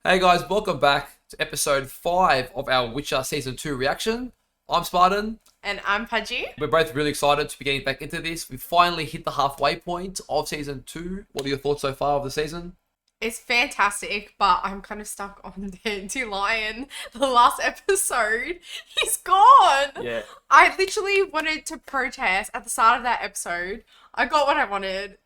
Hey guys, welcome back to episode 5 of our Witcher Season 2 reaction. I'm Spartan. And I'm Pudgy. We're both really excited to be getting back into this. We finally hit the halfway point of Season 2. What are your thoughts so far of the season? It's fantastic, but I'm kind of stuck on Dandelion. The last episode, he's gone. Yeah. I literally wanted to protest at the start of that episode. I got what I wanted.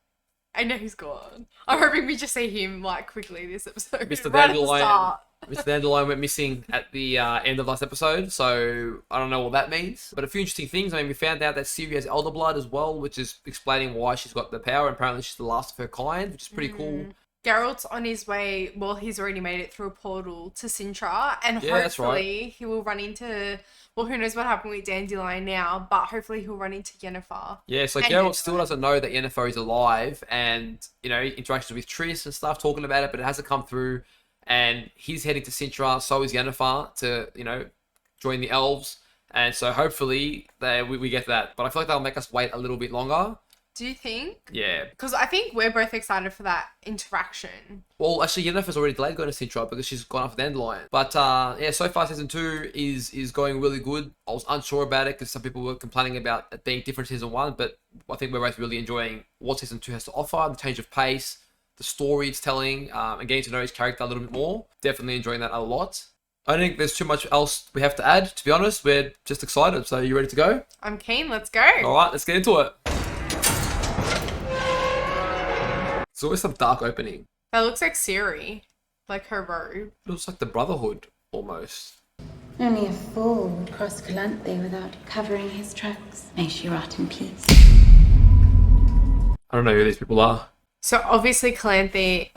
I know he's gone. I'm hoping we just see him like quickly this episode. Mr. Right at the Dandelion. start. Mr. Dandelion went missing at the end of last episode, so I don't know what that means. But a few interesting things. I mean, we found out that Ciri has elder blood as well, which is explaining why she's got the power. Apparently, she's the last of her kind, which is pretty cool. Geralt's on his way, well, he's already made it through a portal to Sintra, and Yeah, that's hopefully right. he will run into, well, who knows what happened with Dandelion now, but hopefully he'll run into Yennefer. Yeah, so And Geralt still doesn't know that Yennefer is alive, and, you know, interactions with Triss and stuff, talking about it, but it hasn't come through, and he's heading to Sintra, so is Yennefer, to, you know, join the elves, and so hopefully we get that, but I feel like that'll make us wait a little bit longer. Do you think? Yeah. Because I think we're both excited for that interaction. Well, actually, Yennefer's already delayed going to Sintra because she's gone off Dandelion. But yeah, so far Season 2 is going really good. I was unsure about it because some people were complaining about it being different to Season 1, but I think we're both really enjoying what Season 2 has to offer, the change of pace, the story it's telling, and getting to know his character a little bit more. Definitely enjoying that a lot. I don't think there's too much else we have to add, to be honest. We're just excited. So you ready to go? I'm keen, let's go. All right, let's get into it. It's always some dark opening. That looks like Ciri, like her robe. It looks like the Brotherhood, almost. Only a fool would cross Calanthe without covering his tracks. May she rot in peace. I don't know who these people are. So obviously Calanthe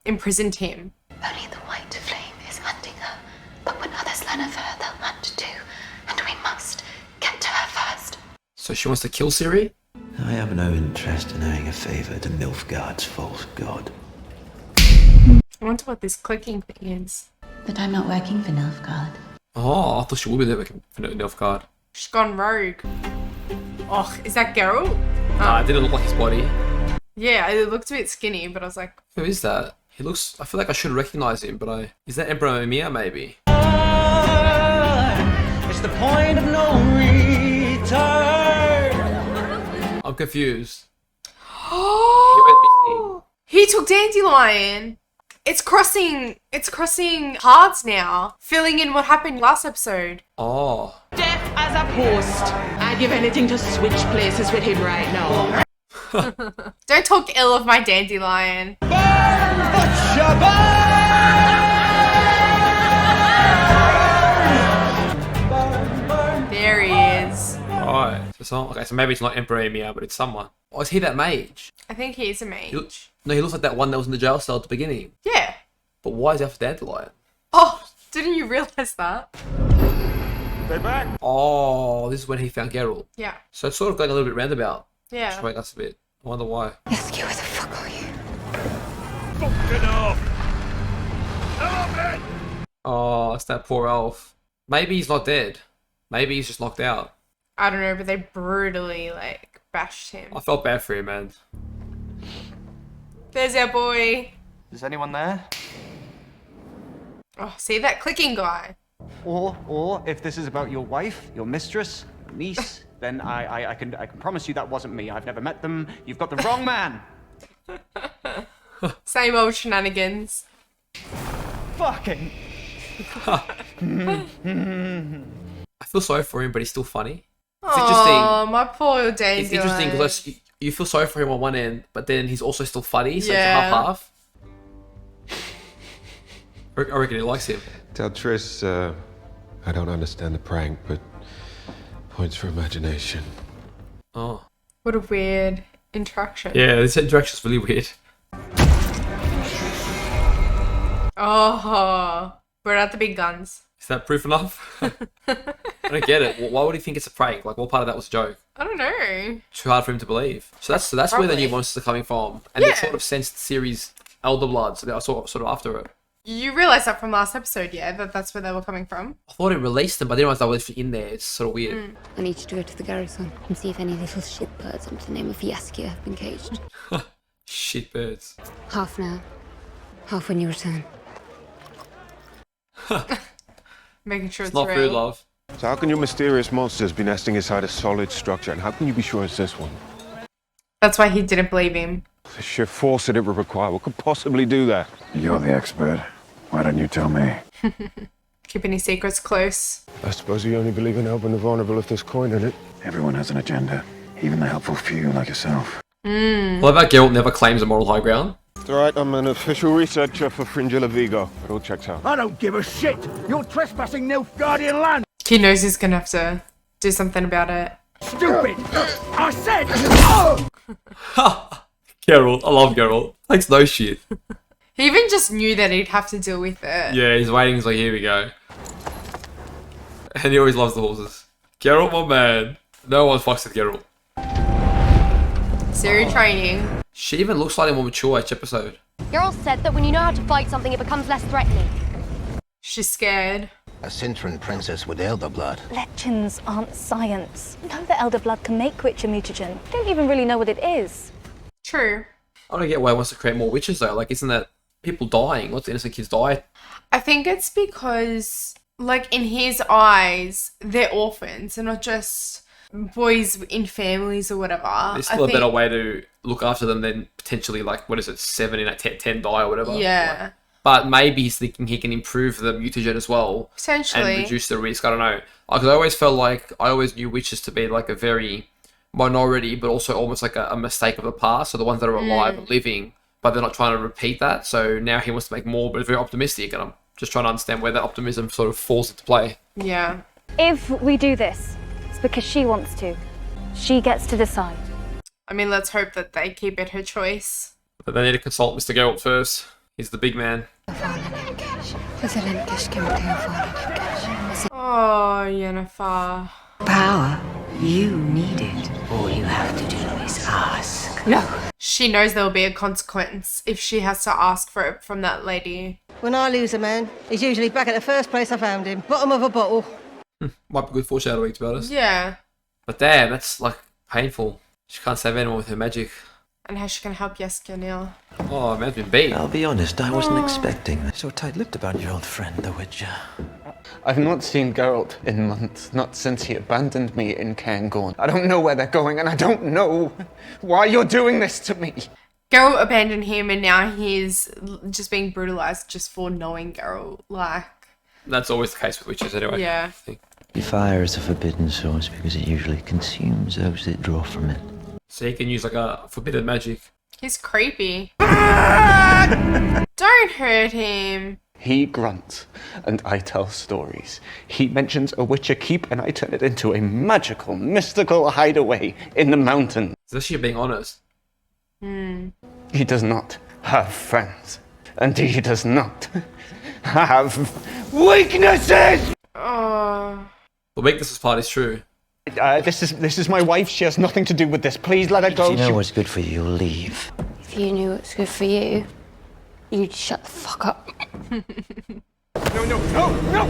imprisoned him. Only the white flame is hunting her. But when others learn of her, they'll hunt too. And we must get to her first. So she wants to kill Ciri? I have no interest in owing a favour to Nilfgaard's false god. I wonder what this clicking thing is. But I'm not working for Nilfgaard. Oh, I thought she would be there for Nilfgaard. She's gone rogue. Oh, is that Geralt? Nah, it didn't look like his body. Yeah, it looked a bit skinny, but I was like, Who is that? He looks... I feel like I should recognize him, but Is that Emperor Mimir, maybe? It's the point of no return. I'm confused. oh, he took Dandelion. It's crossing paths now, filling in what happened last episode. Oh. Deaf as a post. I'd give anything to switch places with him right now. Don't talk ill of my Dandelion. There he is. Alright. Okay, so maybe it's not Emperor Mimir, but it's someone. Oh, is he that mage? I think he is a mage. No, he looks like that one that was in the jail cell at the beginning. Yeah. But why is he after Dandelion? Oh, didn't you realise that? They're back. Oh, this is when he found Geralt. Yeah. So it's sort of going a little bit roundabout. Yeah. Just wait, that's a bit. I wonder why. Yes, you, where the fuck are you? Fucking off. Help it. Oh, it's that poor elf. Maybe he's not dead. Maybe he's just knocked out. I don't know, but they brutally, like, bashed him. I felt bad for him, man. There's our boy. Is anyone there? Oh, see that clicking guy? Or if this is about your wife, your mistress, niece, then I can promise you that wasn't me. I've never met them. You've got the wrong man. Same old shenanigans. Fucking. I feel sorry for him, but he's still funny. It's Oh, my poor Dandelion. It's interesting because you feel sorry for him on one end, but then he's also still funny, so Yeah. it's half-half. I reckon he likes him. Tell Triss, I don't understand the prank, but points for imagination. Oh. What a weird interaction. Yeah, this interaction's really weird. Oh, we're at the big guns. Is that proof enough? I don't get it. Why would he think it's a prank? Like, what part of that was a joke? I don't know. Too hard for him to believe. So that's where the Probably. new monsters are coming from. And they Yeah. sort of sensed Ciri's elder blood, so they are sort of after it. You realised that from last episode, yeah? That's where they were coming from? I thought it released them, but I didn't realize they were actually in there. It's sort of weird. I need you to go to the garrison and see if any little shitbirds under the name of Yaskia have been caged. Shit birds. Half now, half when you return. Making sure It's it's not real. food, love. So how can your mysterious monsters be nesting inside a solid structure, and how can you be sure it's this one? That's why he didn't believe him. The sheer force that it would require, what could possibly do that? You're the expert. Why don't you tell me? Keeping his secrets close. I suppose you only believe in helping the vulnerable if there's coin in it. Everyone has an agenda, even the helpful few like yourself. What about Geralt never claims a moral high ground? It's alright, I'm an official researcher for Fringilla Vigo. It all checks out. I don't give a shit. You're trespassing Nilfgaardian land. He knows he's gonna have to do something about it. Stupid. I said. Geralt, I love Geralt. Takes no shit. He even just knew that he'd have to deal with it. Yeah, he's waiting. He's like, here we go. And he always loves the horses. Geralt, my man. No one fucks with Geralt. Ciri training. She even looks slightly more mature each episode. Geralt said that when you know how to fight something, it becomes less threatening. She's scared. A Cintran princess with elder blood. Legends aren't science. You know that elder blood can make witch a mutagen. You don't even really know what it is. True. I don't get why he wants to create more witches though. Like, isn't that people dying? Lots of innocent kids die. I think it's because, like, in his eyes, they're orphans. They're not just boys in families or whatever. There's still a better way to look after them than potentially, like, what is it, 7 in 10 die or whatever. Yeah. Like, but maybe he's thinking he can improve the mutagen as well. Potentially. And reduce the risk. I don't know. Because I always felt like, I always knew witches to be like a very minority, but also almost like a mistake of the past. So the ones that are alive and living, but they're not trying to repeat that. So now he wants to make more, but very optimistic. And I'm just trying to understand where that optimism sort of falls into play. Yeah. If we do this, it's because she wants to. She gets to decide. I mean, let's hope that they keep it her choice. But they need to consult Mr. Geralt first. He's the big man. Oh, Yennefer. Power, you need it. All you have to do is ask. No. She knows there'll be a consequence if she has to ask for it from that lady. When I lose a man, he's usually back at the first place I found him. Bottom of a bottle. Might be good foreshadowing, to be honest. Yeah. But damn, that's like painful. She can't save anyone with her magic. And how she can help Yeska now. Oh, man's been beat. I'll be honest, I wasn't expecting that. So tight-lipped about your old friend, the Witcher. I've not seen Geralt in months, not since he abandoned me in Cairngorm. I don't know where they're going, and I don't know why you're doing this to me. Geralt abandoned him and now he's just being brutalized just for knowing Geralt. Like, That's always the case with witches anyway. yeah. I think. Fire is a forbidden source because it usually consumes those that draw from it. So he can use like a forbidden magic. He's creepy. Don't hurt him. He grunts, and I tell stories. He mentions a Witcher keep, and I turn it into a magical, mystical hideaway in the mountains. Is this you being honest? He does not have friends, and he does not have weaknesses! Oh. The weaknesses part is true. This is my wife. She has nothing to do with this. Please let her go. If you know what's good for you, you'll leave. If you knew what's good for you, you'd shut the fuck up. No,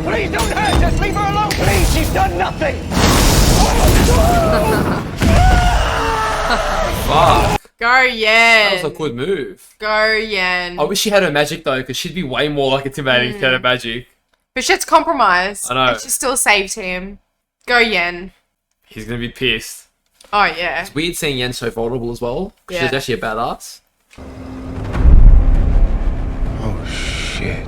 please don't hurt us! Leave her alone, please! She's done nothing! Fuck. Go Yen. That was a good move. Go Yen. I wish she had her magic though, because she'd be way more like intimidating if she had her magic. But shit's compromised. I know. And she still saved him. Go Yen. He's gonna be pissed. Oh yeah. It's weird seeing Yen so vulnerable as well. Yeah. She's actually a badass. Oh, shit.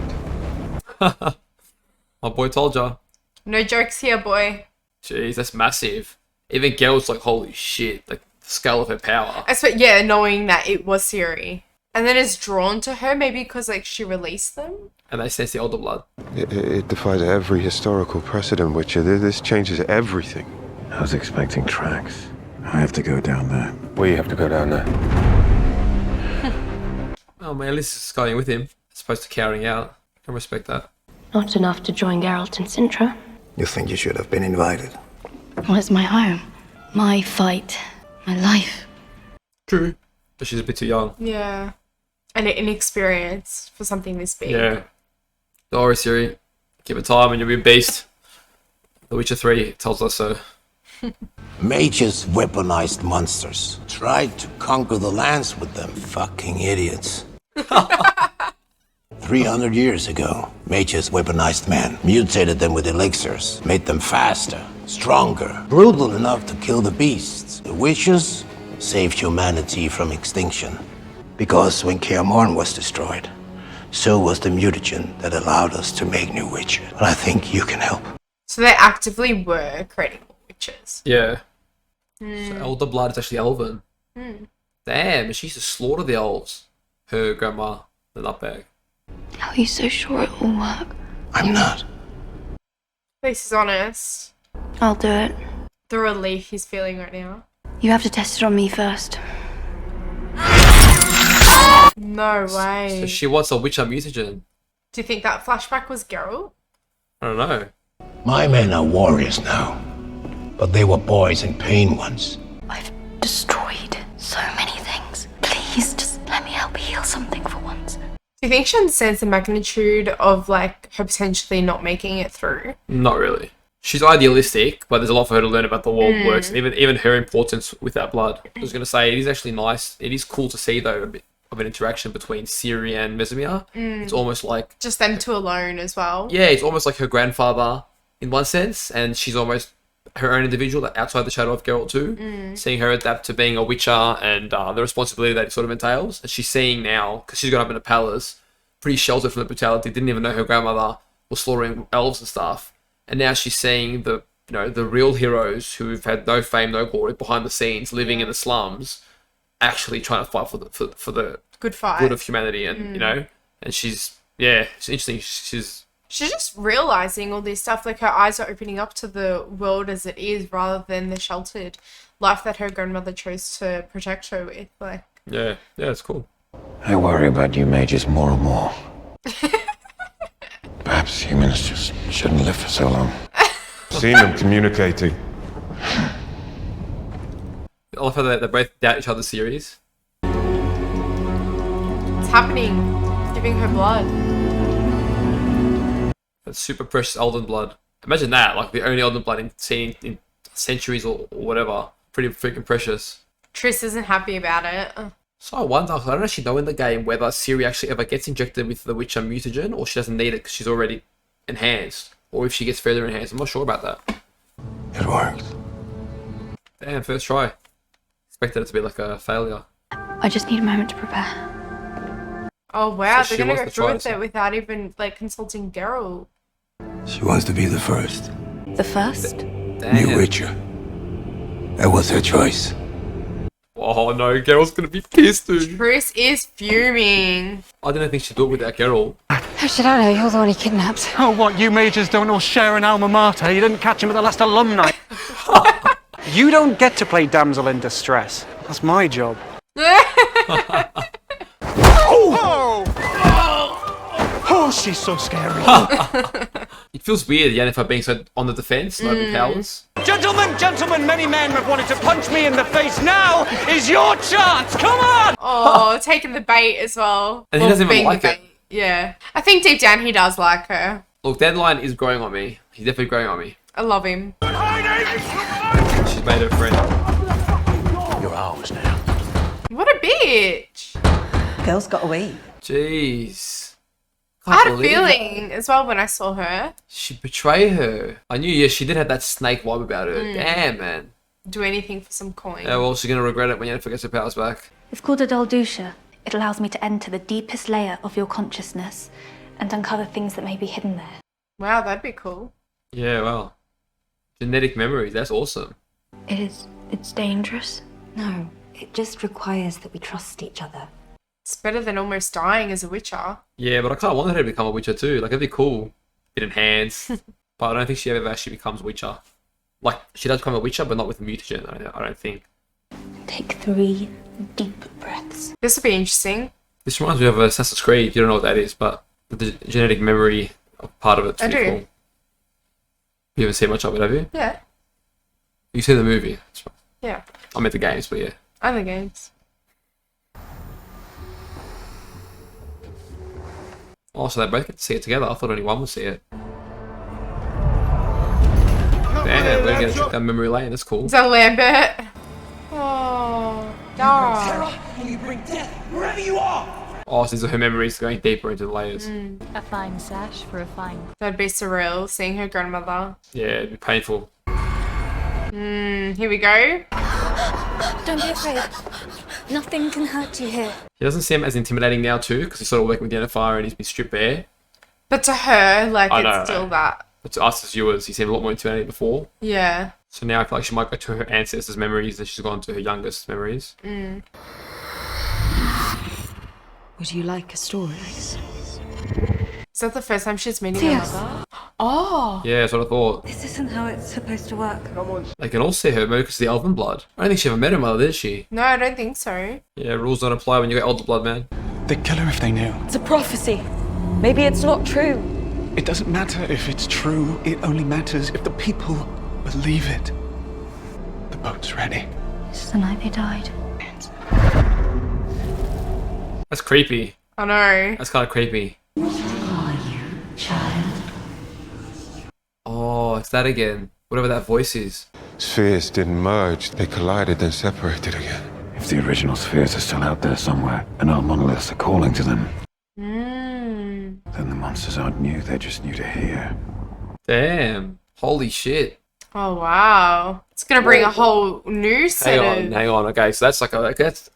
My boy told ya. No jokes here, boy. Jeez, that's massive. Even Geralt's like, holy shit, like the scale of her power. I suppose, yeah, knowing that it was Ciri. And then it's drawn to her, maybe because like she released them. And they sense the older blood. It defies every historical precedent, Witcher. This changes everything. I was expecting tracks. I have to go down there. We have to go down there. Oh man, at least it's going with him. As opposed to cowering out. I can respect that. Not enough to join Geralt and Sintra. You think you should have been invited? Well, it's my home. My fight. My life. True. But she's a bit too young. Yeah. And inexperienced for something this big. Yeah. Don't worry, Ciri. Give it time and you'll be a beast. The Witcher 3 tells us so. Mages weaponized monsters. Tried to conquer the lands with them fucking idiots. 300 years ago, mages weaponized men, mutated them with elixirs, made them faster, stronger, brutal enough to kill the beasts. The witches saved humanity from extinction. Because when Kaer Morhen was destroyed, so was the mutagen that allowed us to make new witches. But I think you can help. So they actively were creating witches. Yeah. So Elder Blood is actually elven. Damn, she used to slaughter the elves. Her grandma, the nutbag. How are you so sure it will work? I'm not. At least he's honest. I'll do it. The relief he's feeling right now. You have to test it on me first. No way. So she wants a Witcher mutagen. Do you think that flashback was Geralt? I don't know. My men are warriors now, but they were boys in pain once. I've destroyed so many things. Please, just let me help heal something for once. Do you think she understands the magnitude of like her potentially not making it through? Not really. She's idealistic, but there's a lot for her to learn about the world works, and even her importance with that blood. I was going to say, it is actually nice. It is cool to see, though, a bit of an interaction between Ciri and Vesemir. It's almost like... Just them two alone as well. Yeah, it's almost like her grandfather in one sense, and she's almost her own individual outside the shadow of Geralt too. Seeing her adapt to being a Witcher and the responsibility that it sort of entails. And she's seeing now, because she's grown up in a palace, pretty sheltered from the brutality, didn't even know her grandmother was slaughtering elves and stuff. And now she's seeing the real heroes who've had no fame, no glory behind the scenes, living in the slums, actually trying to fight for the good fight, good of humanity, and and she's it's interesting. She's just realizing all this stuff. Like her eyes are opening up to the world as it is, rather than the sheltered life that her grandmother chose to protect her with. Like yeah, it's cool. I worry about you mages more and more. Perhaps humans just shouldn't live for so long. Seen them communicating. I love how they both doubt each other's series. It's happening. Giving her blood. That's super precious elden blood. Imagine that, like the only elden blood seen in centuries or whatever. Pretty freaking precious. Triss isn't happy about it. So I wonder, 'cause I don't actually know in the game whether Ciri actually ever gets injected with the Witcher mutagen, or she doesn't need it because she's already enhanced, or if she gets further enhanced. I'm not sure about that. It worked. Damn, first try. Expected it to be like a failure. I just need a moment to prepare. Oh wow, So they're she gonna wants go to through try with this. it without even like consulting Geralt. She wants to be the first. The first? Damn. New Witcher. That was her choice. Oh no, Geralt's gonna be pissed, dude. Triss is fuming. I didn't think she'd do it without Geralt. How should I know? You're the one he kidnapped. Oh, what, you mages don't all share an alma mater? You didn't catch him at the last alumni. You don't get to play damsel in distress. That's my job. Oh, she's so scary. It feels weird, Yennefer being so on the defense, no powers. Gentlemen, many men have wanted to punch me in the face. Now is your chance. Come on! Oh, taking the bait as well. And he Or doesn't even being the like it. bait. Yeah. I think deep down he does like her. Look, Dandelion is growing on me. He's definitely growing on me. I love him. She's made her friend. You're ours now. What a bitch. Girl's got away. Jeez. I had a Can't believe it. feeling as well when I saw her. She'd betray her. I knew, yeah, she did have that snake vibe about her. Damn, man. Do anything for some coin. Yeah, well, she's gonna regret it when Yennefer gets her powers back. It's called a Doldusha. It allows me to enter the deepest layer of your consciousness and uncover things that may be hidden there. Wow, that'd be cool. Yeah, well. Genetic memories, that's awesome. It's dangerous. No, it just requires that we trust each other. It's better than almost dying as a witcher. Yeah, but I kind of wanted her to become a Witcher too. Like, it'd be cool. Bit enhanced. But I don't think she ever actually becomes Witcher. Like, she does become a Witcher, but not with a mutagen, I don't think. Take 3 deep breaths. This would be interesting. This reminds me of Assassin's Creed. You don't know what that is, but the genetic memory part of it's I pretty do. cool. You haven't seen much of it, have you? Yeah. You see the movie. Yeah. I meant the games, but yeah. Other games. Oh, so they both get to see it together. I thought only one would see it. Damn, we're gonna check down memory lane. That's cool. Is that Lambert? Oh, no. Will you bring death wherever you are? Oh, so these are her memories going deeper into the layers. A fine sash for a fine. That'd be surreal, seeing her grandmother. Yeah, it'd be painful. Here we go. Don't be afraid. Nothing can hurt you here. He doesn't seem as intimidating now too, because he's sort of working with Yennefer and he's been stripped bare. But to her, like, I it's know. still that. But to us as viewers, he seemed a lot more intimidating before. Yeah. So now I feel like she might go to her ancestors' memories and she's gone to her youngest memories. Would you like a story? Is that the first time she's meeting her mother? Oh! Yeah, that's what I thought. This isn't how it's supposed to work. They can all see her because of the elven blood. I don't think she ever met her mother, did she? No, I don't think so. Yeah, rules don't apply when you got elder blood, man. They'd kill her if they knew. It's a prophecy. Maybe it's not true. It doesn't matter if it's true. It only matters if the people believe it. The boat's ready. It's the night they died. That's creepy. I know. That's kind of creepy. Child. Oh, it's that again. Whatever that voice is. Spheres didn't merge, they collided, then separated again. If the original spheres are still out there somewhere, and our monoliths are calling to them, then the monsters aren't new, they're just new to here. Damn. Holy shit. Oh, wow. It's going to bring a whole new set of... Hang on. Okay, so that's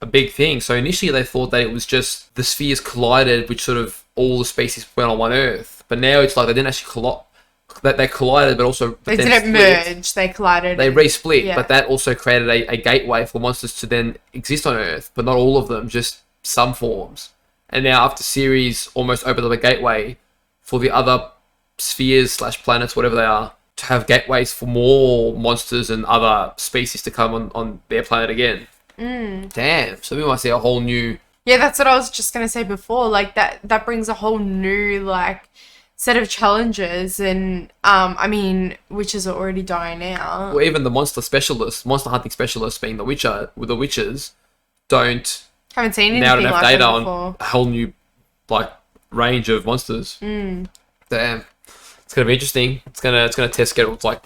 a big thing. So initially they thought that it was just the spheres collided, which sort of all the species went on one Earth. But now it's like they didn't actually collide. That they collided, but also They didn't merge. They collided. They re-split, Yeah. but that also created a gateway for monsters to then exist on Earth, but not all of them, just some forms. And now after Ciri's almost opened up a gateway for the other spheres / planets, whatever they are, to have gateways for more monsters and other species to come on their planet again. Damn. So we might see a whole new... Yeah, that's what I was just going to say before. Like, that brings a whole new, like, set of challenges. And, I mean, witches are already dying out. Well, even the monster hunting specialists being the witches, don't Haven't seen anything now don't have like data that on before. a whole new, like, range of monsters. Damn. It's gonna be interesting. It's gonna test Geralt's like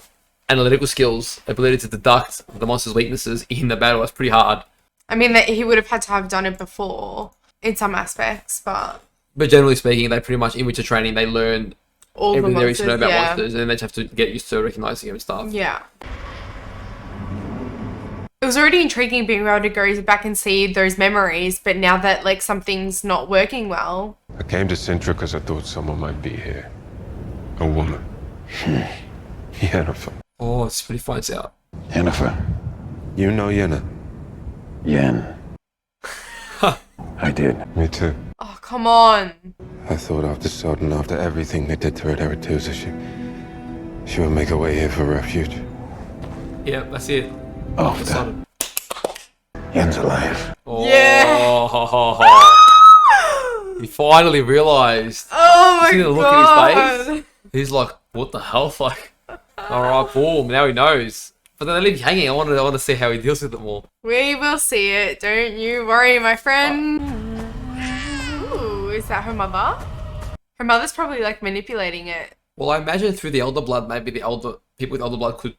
analytical skills, ability to deduct the monster's weaknesses in the battle. That's pretty hard. I mean, that he would have had to have done it before in some aspects, but generally speaking, they pretty much in Witcher training they learn all the everything there is to know monsters, about yeah. monsters, and then they just have to get used to recognizing them and stuff. Yeah. It was already intriguing being able to go back and see those memories, but now that like something's not working well. I came to Sintra because I thought someone might be here. A woman. Yennefer. Oh, it's when he finds out. Yennefer. You know Yenna? Yen. I did. Me too. Oh, come on. I thought after Sodden, after everything they did to her at Aretusa, she would make her way here for refuge. Yeah, that's it. After. Yen's alive. Oh, Yeah. He finally realized. Oh my See the look god. in his face? He's like, what the hell? Like, alright, boom, now he knows. But then they leave you hanging. I want to see how he deals with it more. We will see it. Don't you worry, my friend. Ooh, is that her mother? Her mother's probably like manipulating it. Well, I imagine through the elder blood, maybe the elder people with elder blood could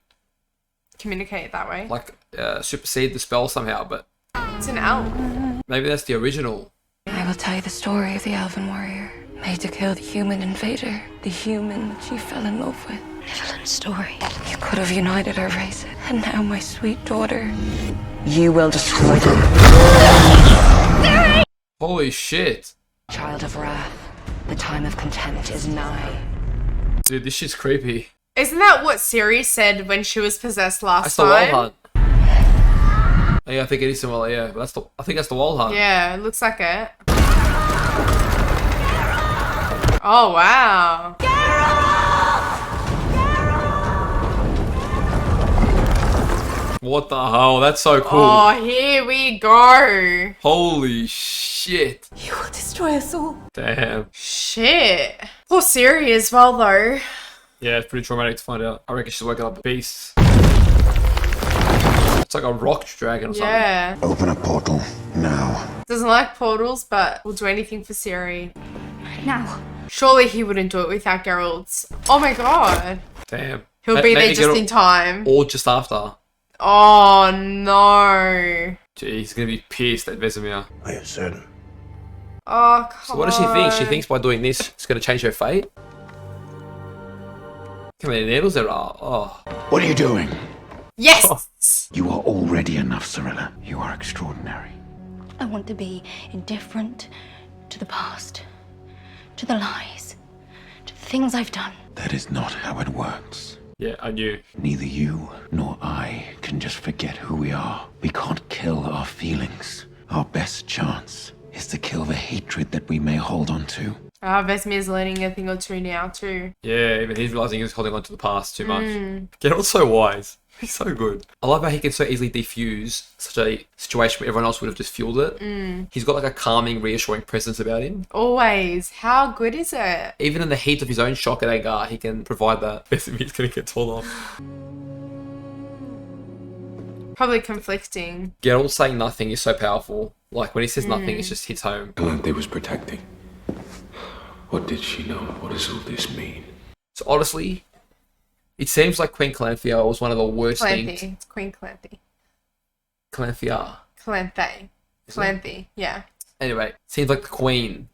Communicate that way. like supersede the spell somehow. But It's an elf. maybe that's the original. I will tell you the story of the elven warrior made to kill the human invader, the human she fell in love with. Nivellen's story. You could have united our race, and now my sweet daughter. You will destroy them. Holy shit. Child of wrath, the time of contempt is nigh. Dude, this shit's creepy. Isn't that what Ciri said when she was possessed last That's the wild time? hunt. Yeah, I think it is similar, yeah. But I think that's the wild hunt. Yeah, it looks like it. Oh, wow. What the hell? That's so cool. Oh, here we go. Holy shit. You will destroy us all. Damn. Shit. Poor Ciri as well, though. Yeah, it's pretty traumatic to find out. I reckon she's working up beasts. It's like a rock dragon or something. Yeah. Open a portal now. Doesn't like portals, but will do anything for Ciri. Now. Surely he wouldn't do it without Geralt's. Oh my god. Damn. He'll be there Maybe just Geralt- in time. Or just after. Oh no. Gee, he's gonna be pissed at Vesemir. Are you certain? Oh, come So what does she think? She on. thinks by doing this, it's going to change her fate? How many needles there are? Oh. What are you doing? Yes! You are already enough, Cirilla. You are extraordinary. I want to be indifferent to the past, to the lies, to the things I've done. That is not how it works. Yeah, I knew. Neither you nor I can just forget who we are. We can't kill our feelings. Our best chance is to kill the hatred that we may hold on to. Vesemir's learning a thing or two now too. Yeah, even he's realizing he's holding on to the past too much. Geralt's so wise. He's so good. I love how he can so easily defuse such a situation where everyone else would have just fueled it. He's got like a calming, reassuring presence about him. Always. How good is it? Even in the heat of his own shock and anger, he can provide that. Vesemir's going to get torn off. Probably conflicting. Geralt saying nothing is so powerful. Like when he says nothing, it just hits home. Galante was protecting. What did she know? What does all this mean? So honestly, it seems like Queen Calanthea was one of the worst things. Calanthe. It's Queen Calanthe. Calanthea. Calanthe. Calanthe. Yeah. Anyway, it seems like the Queen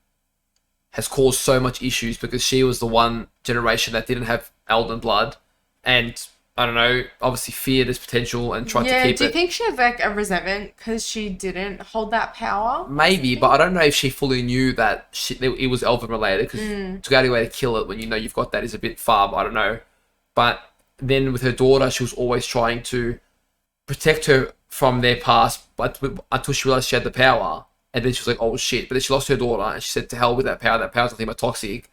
has caused so much issues because she was the one generation that didn't have Elden blood, and I don't know, obviously feared its potential and tried to keep it. Do you think she had like a resentment because she didn't hold that power? Maybe, but I don't know if she fully knew that it was Elven related, because to go out of your way to kill it when you know you've got that is a bit far, but I don't know. But then with her daughter, she was always trying to protect her from their past, but until she realized she had the power, and then she was like, oh shit. But then she lost her daughter, and she said, to hell with that power's nothing but toxic.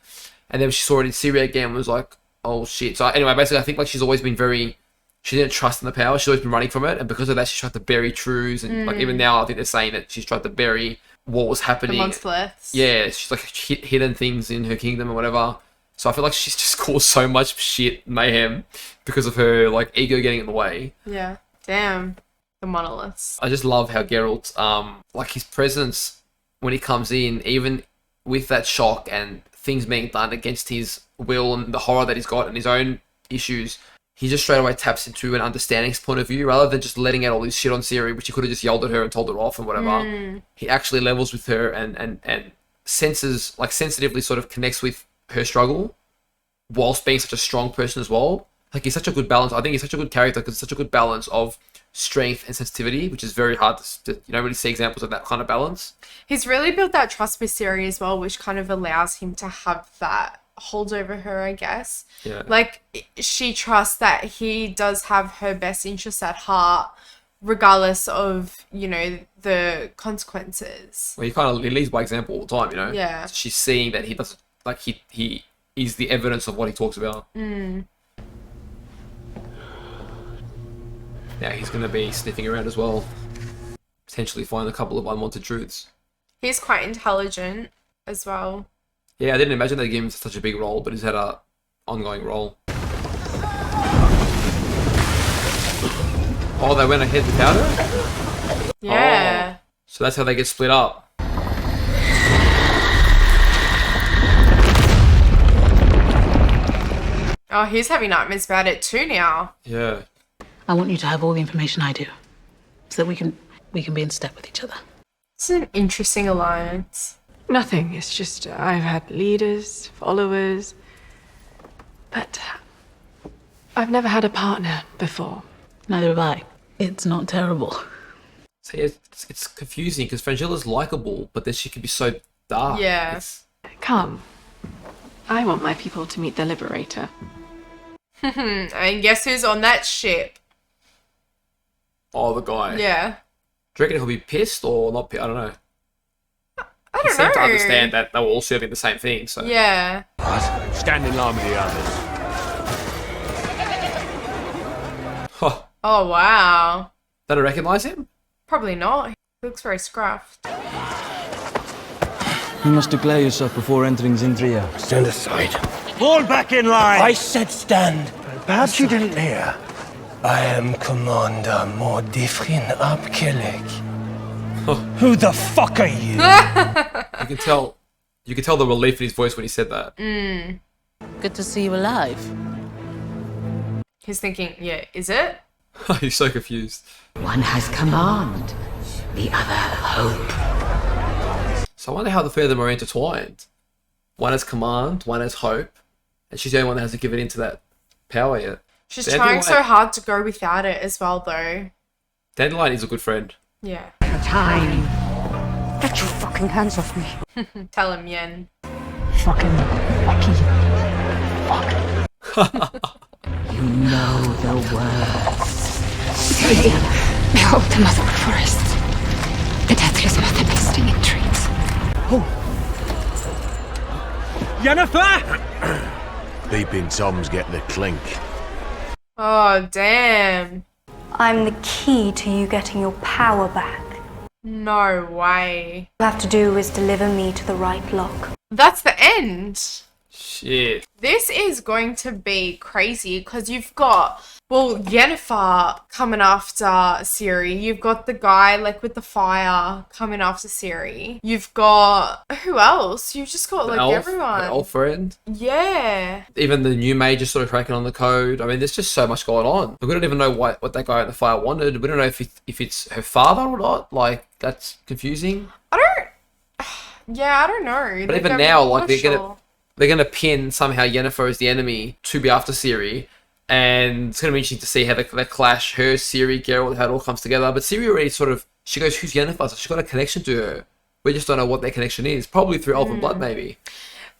And then she saw it in Ciri again and was like, oh shit. So anyway, basically I think like she's always been she didn't trust in the power. She's always been running from it, and because of that she tried to bury truths, and like even now I think they're saying that she's tried to bury what was happening. The monoliths. Yeah, she's like hidden things in her kingdom or whatever. So I feel like she's just caused so much shit, mayhem, because of her like ego getting in the way. Yeah. Damn. The monoliths. I just love how Geralt, like his presence when he comes in, even with that shock and things being done against his will and the horror that he's got and his own issues, he just straight away taps into an understanding point of view rather than just letting out all this shit on Ciri, which he could have just yelled at her and told her off and whatever. He actually levels with her and senses, like sensitively sort of connects with her struggle whilst being such a strong person as well. Like he's such a good balance. I think he's such a good character because it's such a good balance of strength and sensitivity, which is very hard to you don't really see examples of that kind of balance. He's really built that trust with Ciri as well, which kind of allows him to have that hold over her, I guess. Yeah. Like she trusts that he does have her best interests at heart, regardless of, you know, the consequences. Well, he leads by example all the time, you know? Yeah. She's seeing that he doesn't, like, he is the evidence of what he talks about. Now he's going to be sniffing around as well. Potentially find a couple of unwanted truths. He's quite intelligent as well. Yeah, I didn't imagine they'd give him such a big role, but he's had a ongoing role. Oh, they went ahead without her? Yeah. Oh, so that's how they get split up. Oh, he's having nightmares about it too now. Yeah. I want you to have all the information I do, so that we can be in step with each other. It's an interesting alliance. Nothing. It's just I've had leaders, followers, but I've never had a partner before. Neither have I. It's not terrible. So yeah, it's confusing because Frangilla's likable, but then she can be so dark. Yeah. Come. I want my people to meet the Liberator. And guess who's on that ship? Oh, the guy. Yeah. Do you reckon he'll be pissed or not? I don't know. I don't He seemed to know. understand that they were all serving the same thing, so... Yeah. What? Stand in line with the others. Huh. Oh, wow. Don't I recognise him? Probably not. He looks very scruffed. You must declare yourself before entering Zindria. Stand aside. Fall back in line! I said stand. Perhaps you didn't hear. I am Commander Mordifrin Abkelek. Who the fuck are you? You can tell the relief in his voice when he said that. Good to see you alive. He's thinking, yeah, is it? He's so confused. One has command, the other hope. So So I wonder how the three of them are intertwined. One has command, one has hope, and she's the only one that hasn't given into that power yet. She's trying so hard to go without it as well, though. Dandelion is a good friend. Yeah. Time. Get your fucking hands off me. Tell him, Yen. Fucking lucky. Fuck. You know the words. Ciri, behold the mother of forests. The deathless mother nesting in trees. Yennefer! Peeping Toms get the clink. Oh, damn. I'm the key to you getting your power back. No way. All you have to do is deliver me to the right lock. That's the end. Shit. This is going to be crazy because you've got, well, Yennefer coming after Ciri. You've got the guy like with the fire coming after Ciri. You've got, who else? You've just got like everyone. The elf friend. Yeah. Even the new mage is sort of cracking on the code. I mean, there's just so much going on. We don't even know what that guy in the fire wanted. We don't know if it's her father or not. Like, that's confusing. Yeah, I don't know. But even now, like, they're gonna pin somehow Yennefer as the enemy to be after Ciri, and it's gonna be interesting to see how they clash. Her, Ciri, Geralt, how it all comes together. But Ciri already she goes, "Who's Yennefer?" So she's got a connection to her. We just don't know what their connection is. Probably through elven blood, maybe.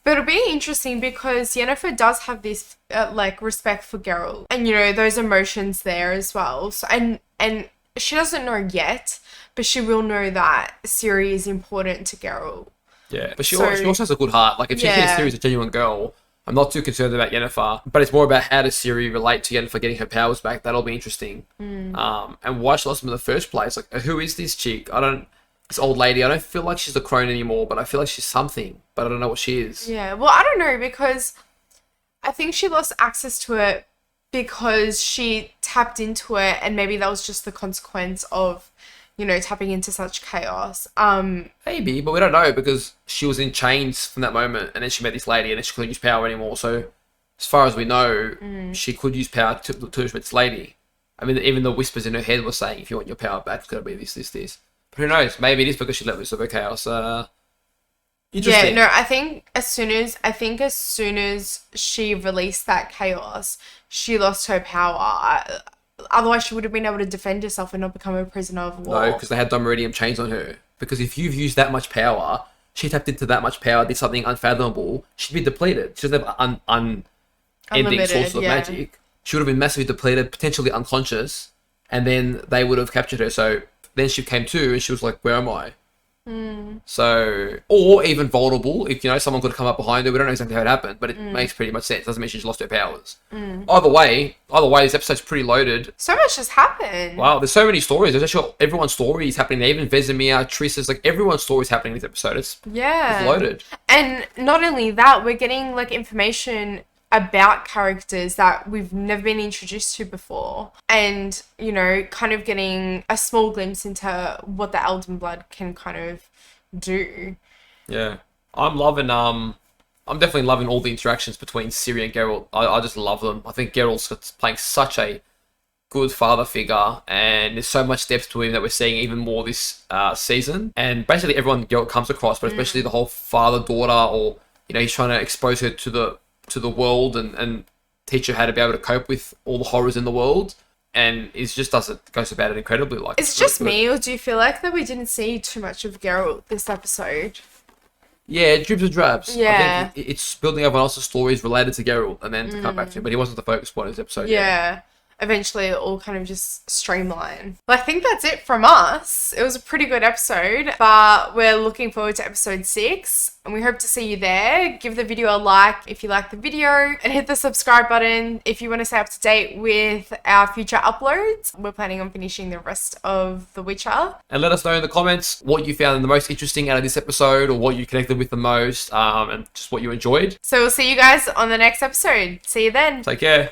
But it'll be interesting because Yennefer does have this like respect for Geralt, and you know those emotions there as well. So and she doesn't know yet, but she will know that Ciri is important to Geralt. Yeah, but she also has a good heart. Like, if she thinks Ciri's a genuine girl, I'm not too concerned about Yennefer. But it's more about how does Ciri relate to Yennefer getting her powers back. That'll be interesting. And why she lost them in the first place. Like, who is this chick? This old lady. I don't feel like she's a crone anymore, but I feel like she's something. But I don't know what she is. Yeah, well, I don't know because I think she lost access to it because she tapped into it, and maybe that was just the consequence of, you know, tapping into such chaos. Maybe, but we don't know because she was in chains from that moment, and then she met this lady, and then she couldn't use power anymore. So, as far as we know, she could use power to this lady. I mean, even the whispers in her head were saying, if you want your power back, it's got to be this, this, this. But who knows? Maybe it is because she let loose of her chaos. Interesting. Yeah, no, I think as soon as she released that chaos, she lost her power. Otherwise, she would have been able to defend herself and not become a prisoner of war. No, because they had Domeridium chains on her. Because if you've used that much power, she tapped into that much power, did something unfathomable, she'd be depleted. She doesn't have unending sources of magic. She would have been massively depleted, potentially unconscious, and then they would have captured her. So then she came to, and she was like, "Where am I?" So, or even vulnerable. If you know someone could have come up behind her, we don't know exactly how it happened, but it makes pretty much sense. Doesn't mean she's lost her powers. Either way, this episode's pretty loaded. So much has happened. Wow, there's so many stories. There's actually everyone's story is happening. Even Vesemir, Tris's, like everyone's story is happening in this episode. It's loaded. And not only that, we're getting like information about characters that we've never been introduced to before, and you know, kind of getting a small glimpse into what the Elden Blood can kind of do. Yeah, I'm definitely loving all the interactions between Ciri and Geralt. I just love them. I think Geralt's playing such a good father figure, and there's so much depth to him that we're seeing even more this season. And basically everyone Geralt comes across, but especially the whole father-daughter, or you know, he's trying to expose her to the world and teach her how to be able to cope with all the horrors in the world, and it just goes about it incredibly. Like, it's just me, or do you feel like that we didn't see too much of Geralt this episode? Yeah, dribs and drabs. Yeah, I think it's building everyone else's stories related to Geralt, and then to come back to him, but he wasn't the focus point of this episode. Yeah. Eventually it all kind of just streamline. Well, I think that's it from us. It was a pretty good episode, but we're looking forward to episode 6, and we hope to see you there. Give the video a like if you like the video, and hit the subscribe button if you want to stay up to date with our future uploads. We're planning on finishing the rest of The Witcher. And let us know in the comments what you found the most interesting out of this episode, or what you connected with the most, and just what you enjoyed. So we'll see you guys on the next episode. See you then. Take care.